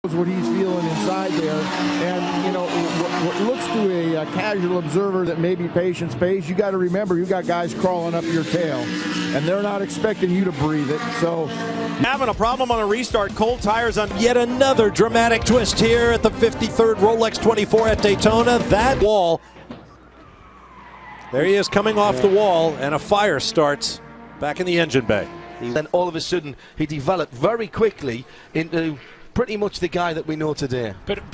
What he's feeling inside there, and you know what looks to a casual observer that maybe patience pays. You got to remember, you got guys crawling up your tail, and they're not expecting you to breathe it. So, having a problem on a restart. Cold tires on yet another dramatic twist here at the 53rd Rolex 24 at Daytona. That wall. There he is coming off the wall, and a fire starts back in the engine bay. Then all of a sudden, he developed very quickly into pretty much the guy that we know today. But was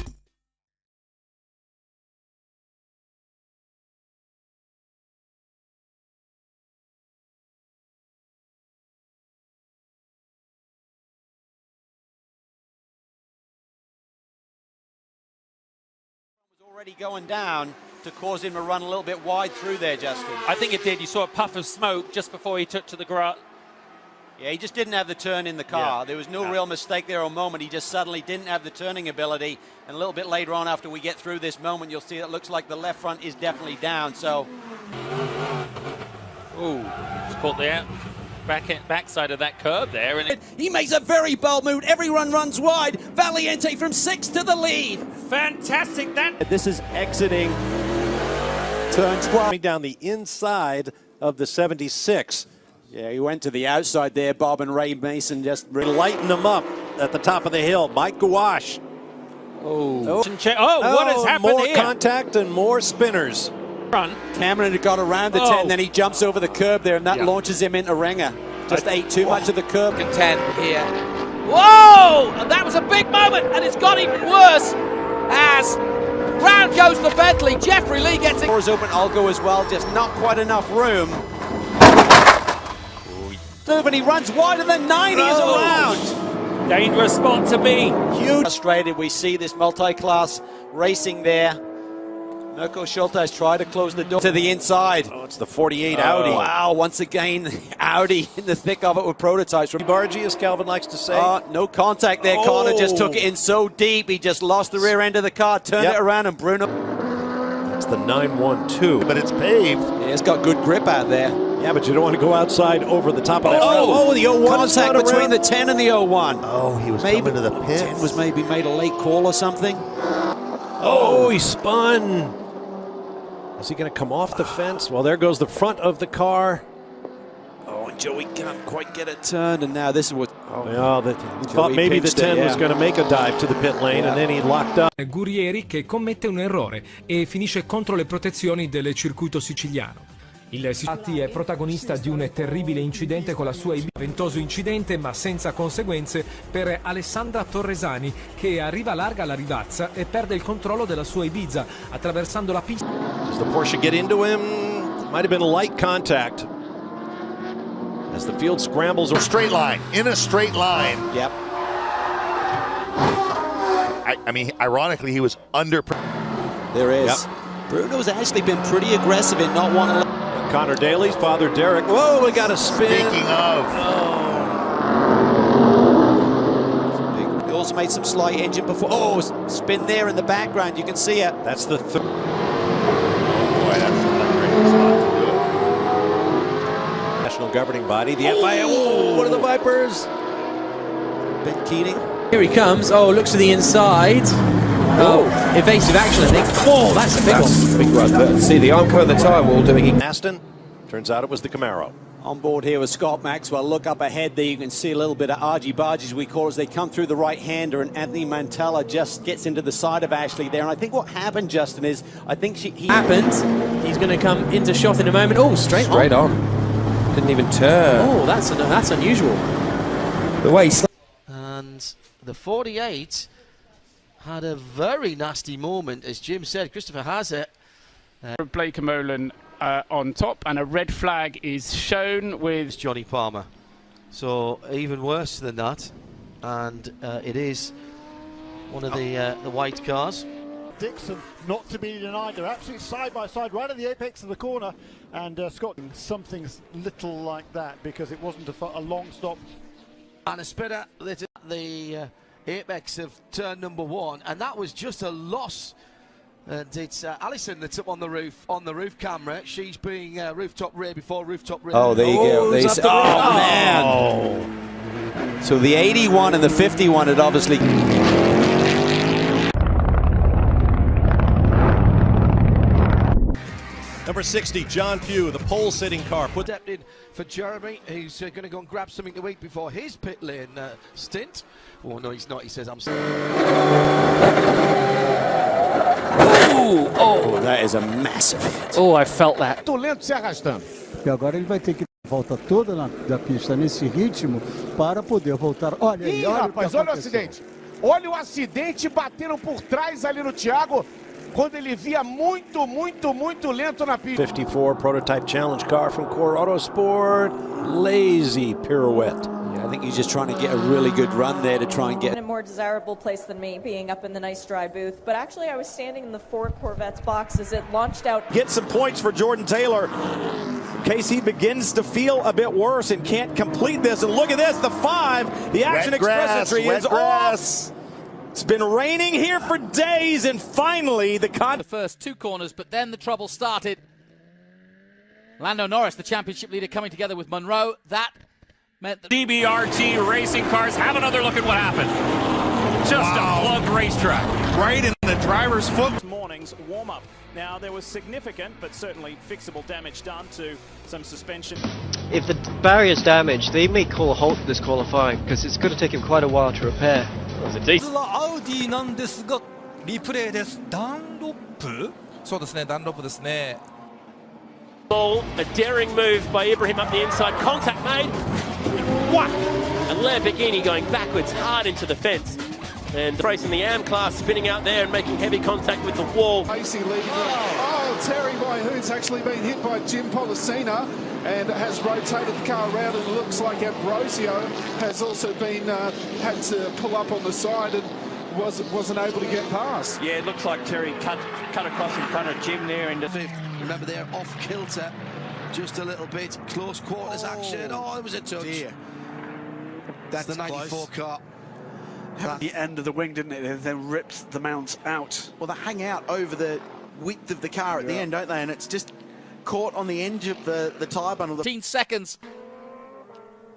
already going down to cause him to run a little bit wide through there, Justin. I think it did. You saw a puff of smoke just before he took to the garage. Yeah, he just didn't have the turn in the car. Yeah. There was no real mistake there or moment. He just suddenly didn't have the turning ability. And a little bit later on, after we get through this moment, you'll see it looks like the left front is definitely down. So, Ooh, just caught the backside of that curb there. And he makes a very bold move. Everyone runs wide. Valiente from 6 to the lead. fantastic. This is exiting turn 12. Down the inside of the 76. Yeah, he went to the outside there. Bob and Ray Mason just Lighten them up at the top of the hill. Mike Gouache. what has happened more here? Contact and more spinners. Cameron had got around the 10, then he jumps over the curb there, and that launches him into Renger. Just ate too much of the curb. 10 here. Whoa! And that was a big moment, and it's got even worse as round goes the Bentley. Jeffrey Lee gets it. Doors open, I'll go as well, just not quite enough room. And he runs wider than 90 is around. Dangerous spot to be. Huge. Frustrated, we see this multi-class racing there. Mirko Schultes tried to close the door to the inside. Oh, it's the 48 Audi. Wow, once again, Audi in the thick of it with prototypes. Bargy, as Calvin likes to say. No contact there. Connor just took it in so deep. He just lost the rear end of the car, turned it around, and Bruno. It's the 912. But it's paved. Yeah, it's got good grip out there. Yeah, but you don't want to go outside over the top of that. The 01 contact between the 10 and the 01. Oh, he was coming to the pits. 10 was maybe made a late call or something. Oh, he spun. Is he going to come off the fence? Well, there goes the front of the car. Oh, and Joey can't quite get it turned, and now this is what... Thought maybe the 10 was going to make a dive to the pit lane, and then he locked up. Gurieri che commette un errore e finisce contro le protezioni del circuito siciliano. Il Siciliano è protagonista di un terribile incidente con la sua Ibiza. Ventoso incidente ma senza conseguenze per Alessandra Torresani, che arriva larga alla Rivazza e perde il controllo della sua Ibiza attraversando la pista. Does the Porsche get into him? Might have been light contact. As the field scrambles. A straight line, in a straight line. Yep. I mean, ironically, he was under. There is. Bruno's actually been pretty aggressive in not wanting to... Connor Daly's father, Derek. Whoa, we got a spin. Speaking of. He also made some slight engine before. Oh, spin there in the background. You can see it. That's the third. Oh, boy, that's a great spot to do it. National governing body, the FIA. Oh, what are the Vipers? Ben Keating. Here he comes. Oh, looks to the inside. Oh, evasive action, I think. Oh, that's a big one. Big run, but see the Armco and the tyre wall doing it. Aston. Turns out it was the Camaro. On board here with Scott Maxwell. Look up ahead there. You can see a little bit of argy-bargy, as we call it, as they come through the right-hander, and Anthony Mantella just gets into the side of Ashley there. And I think what happened, Justin, is I think he happened. He's going to come into shot in a moment. Oh, straight on. Didn't even turn. Oh, that's unusual. The way And the 48 had a very nasty moment, as Jim said. Christopher has it. Blake Molan on top, and a red flag is shown with Johnny Palmer. So even worse than that, and it is one of the white cars. Dixon not to be denied. They're absolutely side by side, right at the apex of the corner, and Scott something little like that because it wasn't a long stop. And a spitter that the apex of turn number 1, and that was just a loss. And it's Alison that's up on the roof camera. She's being rooftop rear before rooftop rear. Oh, there you go. Man. So the 81 and the 51 had obviously... 60, John Pugh, the pole-sitting car. Stepped in for Jeremy, who's going to go and grab something to eat before his pit lane stint. Oh, no, he's not. He says, I'm sorry. Oh, that is a massive hit. Oh, I felt that. Tô lento se arrastando. E agora ele vai ter que dar a volta toda da pista nesse ritmo para poder voltar. Olha aí, olha rapaz, olha o acidente. Olha o acidente, bateram por trás ali no Thiago, quando ele via muito lento na pista. 54 prototype challenge car from Core Autosport. Lazy pirouette. Yeah, I think he's just trying to get a really good run there to try and get in a more desirable place than me, being up in the nice dry booth. But actually, I was standing in the Ford Corvette's box as it launched out. Get some points for Jordan Taylor in case he begins to feel a bit worse and can't complete this. And look at this, the 5, the Action Express entry is off. It's been raining here for days, and finally the first 2 corners, but then the trouble started. Lando Norris, the championship leader, coming together with Munro. That meant that DBRT racing cars have another look at what happened. Just a plugged racetrack. Right in the driver's foot. Morning's warm-up. Now, there was significant, but certainly fixable damage done to some suspension. If the barrier's damaged, they may call a halt to this qualifying, because it's going to take him quite a while to repair. It was a decent. アウディなんですが、リプレイです。ダンロップ？そうですね、ダンロップですね。Ball, a daring move by Ibrahim up the inside, contact made. What? And Lamborghini going backwards hard into the fence. And racing the AM class spinning out there and making heavy contact with the wall. Oh, Terry Boyhood's actually been hit by Jim Policina and has rotated the car around, and it looks like Ambrosio has also been had to pull up on the side and wasn't able to get past. Yeah, it looks like Terry cut across in front of Jim there. And remember, they're off kilter just a little bit. Close quarters action. Oh, it was a touch. Dear. That's the 94 close. car. The end of the wing, didn't it? It then rips the mount out. Well, they hang out over the width of the car at the end, don't they? And it's just caught on the edge of the tyre bundle. 15 seconds.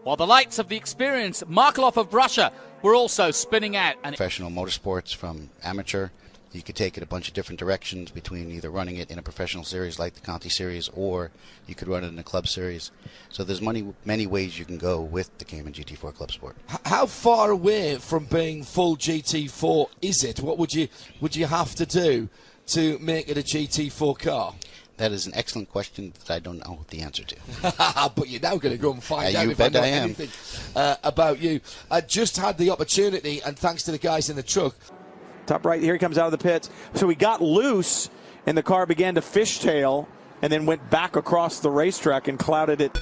While the lights of the experience, Markelov of Russia, were also spinning out. And professional motorsports from amateur, you could take it a bunch of different directions between either running it in a professional series like the Conti series, or you could run it in a club series. So there's many ways you can go with the Cayman GT4 Club Sport. How far away from being full GT4 is it? What would you have to do to make it a GT4 car? That is an excellent question that I don't know the answer to. But you're now going to go and find out you if I bet know I am. anything about you. I just had the opportunity, and thanks to the guys in the truck. Top right, here he comes out of the pits. So he got loose, and the car began to fishtail, and then went back across the racetrack and clouded it.